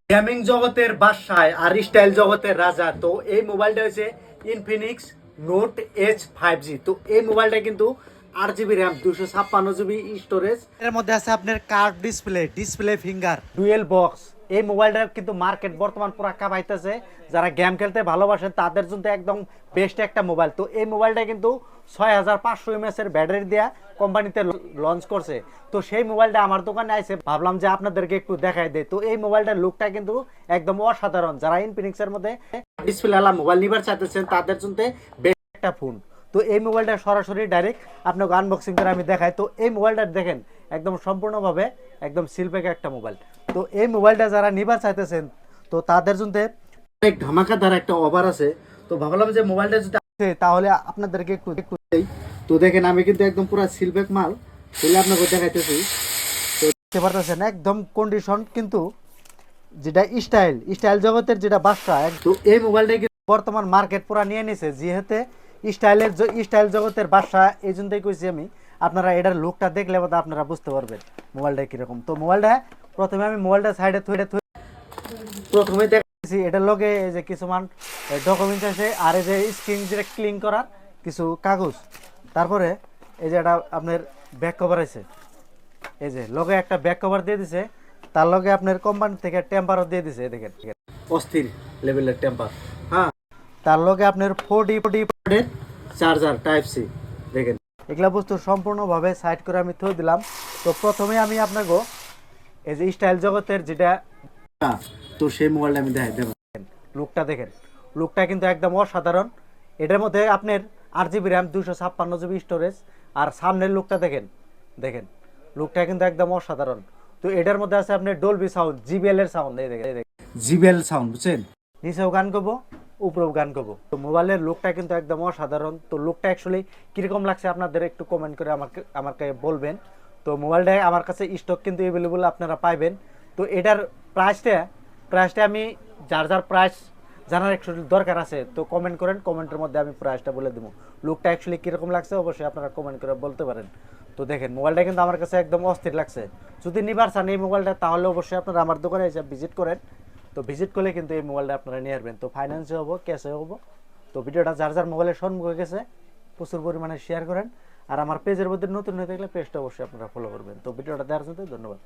Gaming জগতের বাদশাহ আর style জগতের রাজা। তো এই মোবাইলটা হচ্ছে ইনফিনিক্স নোট H5G। তো এই মোবাইলটা কিন্তু 8 GB র্যাম, 256 GB স্টোরেজ, এর মধ্যে আছে আপনার curve display finger, dual box. এই মোবাইলটা কিন্তু মার্কেট বর্তমান পুরো কাঁপাইতেছে। যারা গেম খেলতে ভালোবাসেন তাদের জন্য একদম বেস্ট একটা মোবাইল। তো এই মোবাইলটা কিন্তু 6500 mAh এর ব্যাটারি দেয়া কোম্পানিতে লঞ্চ করছে। তো সেই মোবাইলটা আমার দোকানে আছে, ভাবলাম যে আপনাদেরকে একটু দেখাই দেয়। তো এই মোবাইলটার লুকটা কিন্তু একদম অসাধারণ। যারা ইনফিনিক্স এর মধ্যে ডিসপ্লে আলা মোবাইল নিবার চাইতেছেন তাদের জন্য বেস্ট একটা ফোন। তো এই মোবাইলটা সরাসরি ডাইরেক্ট আপনাকে আনবক্সিং করে আমি দেখাই। তো এই মোবাইলটা দেখেন একদম সম্পূর্ণভাবে একদম সিলপ্যাক একটা মোবাইল। তো এই মোবাইলটা যারা নিবার চাইতেছেন তো তাদের জন্য অনেক ধামাকাদার একটা অফার আছে। তো ভাবলাম যে মোবাইলটা যদি আছে তাহলে আপনাদেরকে একটু দেই। তো দেখেন আমি কিন্তু একদম পুরো সিলপ্যাক মাল তুলে আপনাকে দেখাইতেছি। তো দেখতে পারতেছেন একদম কন্ডিশন, কিন্তু যেটা স্টাইল জগতের যেটা বাদশা। তো এই মোবাইলটা বর্তমান মার্কেট পুরা নিয়ে নিছে, যেহেতু স্টাইল জগতের বাদশা। এই জন্যই কইছি আমি, আপনারা এটার লুকটা দেখলে আপনারা বুঝতে পারবেন মোবাইলটা কিরকম। তো মোবাইলটা প্রথমে আমি মোবাইলটা সাইডে থুয়ে প্রথমে দেখেছি এটার লগে এই যে কিছুমান ডকুমেন্টস আছে, আর এই যে স্ক্রিন যেটা ক্লিন করার কিছু কাগজ। তারপরে এই যে এটা আপনার ব্যাক কভার আছে, এই যে লগে একটা ব্যাক কভার দিয়ে দিছে। তার লগে আপনার কোম্পানি থেকে টেম্পারও দিয়ে দিছে, দেখেন অস্থির লেভেলের টেম্পার। হ্যাঁ, তার লগে আপনার 4D চার্জার টাইপ সি, দেখেন এগুলা বস্তু সম্পূর্ণভাবে সাইড করে আমি থই দিলাম। তো প্রথমে আমি আপনাকে এই যে স্টাইল জগতের যেটা, তো সেই মোবাইলটা আমি দেখাই দেবো। লুকটা দেখেন, লুকটা কিন্তু একদম অসাধারণ। এটার মধ্যে আপনার 8 GB র্যাম, 256 GB স্টোরেজ, আর সামনের লুকটা দেখেন লুকটা কিন্তু একদম অসাধারণ। তো এটার মধ্যে আছে আপনার ডলবি সাউন্ড, জিবিএল এর সাউন্ড, এই দেখেন জিবিএল সাউন্ড, বুঝছেন? নিচেও গান করবো, উপরেও গান করবো। তো মোবাইলের লুকটা কিন্তু একদম অসাধারণ। তো লুকটা অ্যাকচুয়ালি কিরকম লাগছে আপনাদের একটু কমেন্ট করে আমাকে বলবেন। তো মোবাইলটা আমার কাছে স্টক কিন্তু অ্যাভেলেবল আপনারা পাইবেন। তো এটার প্রাইসটা আমি যার প্রাইস জানার একটু দরকার আছে তো কমেন্ট করেন, কমেন্টের মধ্যে আমি প্রাইসটা বলে দেবো। লুকটা অ্যাকচুয়ালি কীরকম লাগছে অবশ্যই আপনারা কমেন্ট করে বলতে পারেন। তো দেখেন মোবাইলটা কিন্তু আমার কাছে একদম অস্থির লাগছে। যদি নিবার চান এই মোবাইলটা তাহলে অবশ্যই আপনারা আমার দোকানে এসে ভিজিট করেন। তো ভিজিট করলে কিন্তু এই মোবাইলটা আপনারা নিয়ে আসবেন। তো ফাইন্যান্সে হবো, ক্যাশে হবো। তো ভিডিওটা যার মোবাইলের সম্মুখে গেছে প্রচুর পরিমাণে শেয়ার করেন। আর আমার পেজের মধ্যে নতুন হয়ে থাকলে পেজটা অবশ্যই আপনারা ফলো করবেন। তো ভিডিওটা দেওয়ার জন্য ধন্যবাদ।